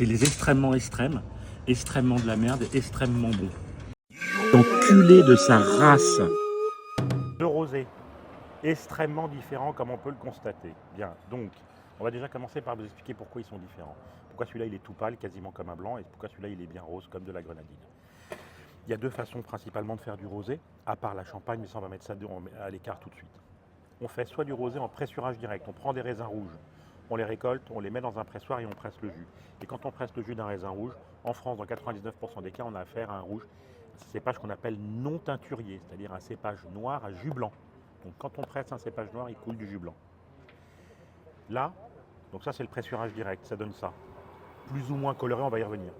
C'est les extrêmement extrêmes, extrêmement de la merde, extrêmement bon. Enculé de sa race. Deux rosés, extrêmement différents comme on peut le constater. Bien, donc, on va déjà commencer par vous expliquer pourquoi ils sont différents. Pourquoi celui-là il est tout pâle, quasiment comme un blanc, et pourquoi celui-là il est bien rose, comme de la grenadine. Il y a deux façons principalement de faire du rosé, à part la champagne, mais ça on va mettre ça à l'écart tout de suite. On fait soit du rosé en pressurage direct, on prend des raisins rouges, on les récolte, on les met dans un pressoir et on presse le jus. Et quand on presse le jus d'un raisin rouge, en France, dans 99% des cas, on a affaire à un rouge, cépage qu'on appelle non teinturier, c'est-à-dire un cépage noir à jus blanc. Donc quand on presse un cépage noir, il coule du jus blanc. Là, donc ça c'est le pressurage direct, ça donne ça. Plus ou moins coloré, on va y revenir.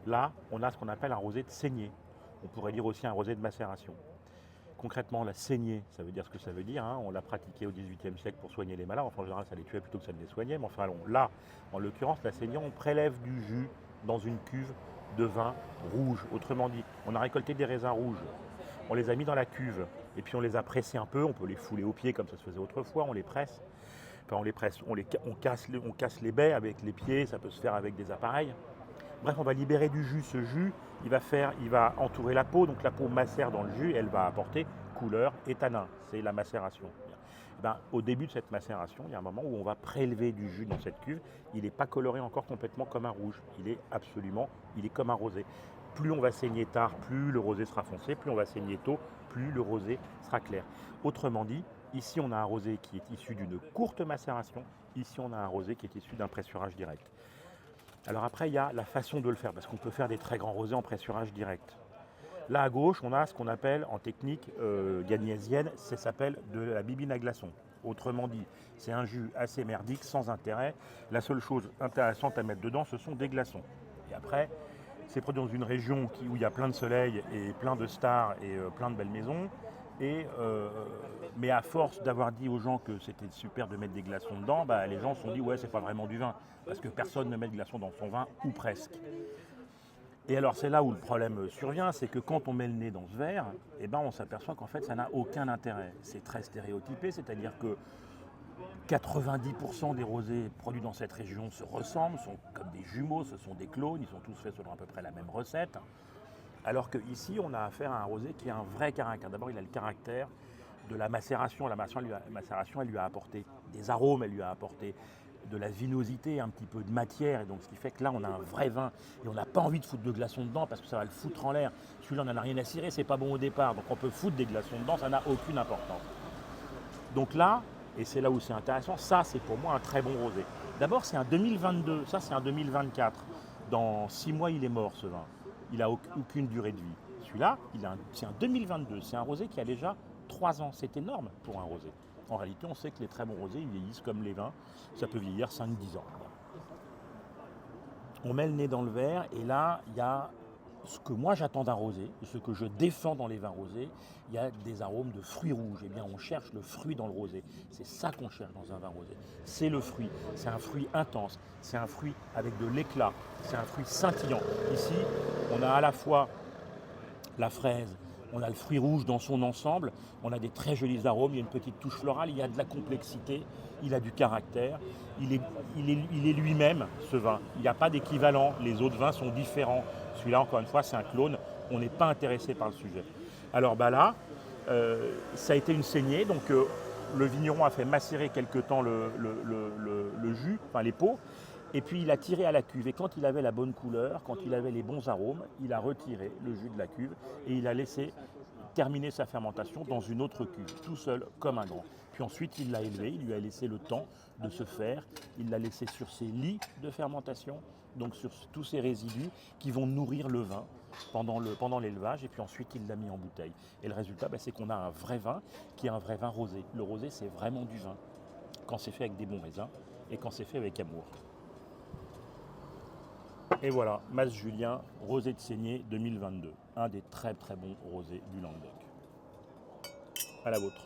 Là, on a ce qu'on appelle un rosé de saignée. On pourrait dire aussi un rosé de macération. Concrètement, la saignée, ça veut dire ce que ça veut dire. Hein. On l'a pratiqué au XVIIIe siècle pour soigner les malades. Enfin, en général, ça les tuait plutôt que ça ne les soignait. Mais enfin, là, en l'occurrence, la saignée, on prélève du jus dans une cuve de vin rouge. Autrement dit, on a récolté des raisins rouges. On les a mis dans la cuve et puis on les a pressés un peu. On peut les fouler au pied comme ça se faisait autrefois. On les presse. Enfin, on les presse. On casse les baies avec les pieds. Ça peut se faire avec des appareils. Bref, on va libérer du jus. Ce jus, il va entourer la peau. Donc la peau macère dans le jus et elle va apporter couleur et tanin. C'est la macération. Au début de cette macération, il y a un moment où on va prélever du jus dans cette cuve. Il n'est pas coloré encore complètement comme un rouge. Il est comme un rosé. Plus on va saigner tard, plus le rosé sera foncé. Plus on va saigner tôt, plus le rosé sera clair. Autrement dit, ici on a un rosé qui est issu d'une courte macération. Ici on a un rosé qui est issu d'un pressurage direct. Alors après, il y a la façon de le faire, parce qu'on peut faire des très grands rosés en pressurage direct. Là à gauche, on a ce qu'on appelle en technique gagnésienne, ça s'appelle de la bibine à glaçons. Autrement dit, c'est un jus assez merdique, sans intérêt. La seule chose intéressante à mettre dedans, ce sont des glaçons. Et après, c'est produit dans une région où il y a plein de soleil et plein de stars et plein de belles maisons. Mais à force d'avoir dit aux gens que c'était super de mettre des glaçons dedans, les gens se sont dit ouais, c'est pas vraiment du vin, parce que personne ne met de glaçons dans son vin, ou presque. Et alors c'est là où le problème survient, c'est que quand on met le nez dans ce verre, on s'aperçoit qu'en fait ça n'a aucun intérêt. C'est très stéréotypé, c'est-à-dire que 90% des rosés produits dans cette région se ressemblent, sont comme des jumeaux, ce sont des clones, ils sont tous faits selon à peu près la même recette. Alors qu'ici, on a affaire à un rosé qui a un vrai caractère. D'abord, il a le caractère de la macération. La macération, elle lui a apporté des arômes, elle lui a apporté de la vinosité, un petit peu de matière. Et donc, ce qui fait que là, on a un vrai vin. Et on n'a pas envie de foutre de glaçons dedans parce que ça va le foutre en l'air. Celui-là, on n'en a rien à cirer, c'est pas bon au départ. Donc, on peut foutre des glaçons dedans, ça n'a aucune importance. Donc là, et c'est là où c'est intéressant, ça, c'est pour moi un très bon rosé. D'abord, c'est un 2022, ça, c'est un 2024. Dans 6 mois, il est mort, ce vin. Il n'a aucune durée de vie. Celui-là, c'est un 2022. C'est un rosé qui a déjà 3 ans. C'est énorme pour un rosé. En réalité, on sait que les très bons rosés, ils vieillissent comme les vins. Ça peut vieillir 5-10 ans. On met le nez dans le verre et là, il y a ce que moi j'attends d'un rosé, et ce que je défends dans les vins rosés, il y a des arômes de fruits rouges. Eh bien, on cherche le fruit dans le rosé. C'est ça qu'on cherche dans un vin rosé. C'est le fruit. C'est un fruit intense. C'est un fruit avec de l'éclat. C'est un fruit scintillant. Ici, on a à la fois la fraise, on a le fruit rouge dans son ensemble, on a des très jolis arômes, il y a une petite touche florale, il y a de la complexité, il a du caractère, il est lui-même, ce vin. Il n'y a pas d'équivalent, les autres vins sont différents. Celui-là, encore une fois, c'est un clone, on n'est pas intéressé par le sujet. Alors là, ça a été une saignée, donc le vigneron a fait macérer quelque temps le jus, enfin les pots, et puis il a tiré à la cuve. Et quand il avait la bonne couleur, quand il avait les bons arômes, il a retiré le jus de la cuve et il a laissé terminer sa fermentation dans une autre cuve, tout seul, comme un grand. Puis ensuite, il l'a élevé, il lui a laissé le temps de se faire, il l'a laissé sur ses lits de fermentation, donc sur tous ces résidus qui vont nourrir le vin pendant l'élevage, et puis ensuite il l'a mis en bouteille. Et le résultat, c'est qu'on a un vrai vin qui est un vrai vin rosé. Le rosé, c'est vraiment du vin, quand c'est fait avec des bons raisins et quand c'est fait avec amour. Et voilà, Mas Julien, rosé de saignée 2022. Un des très très bons rosés du Languedoc. À la vôtre.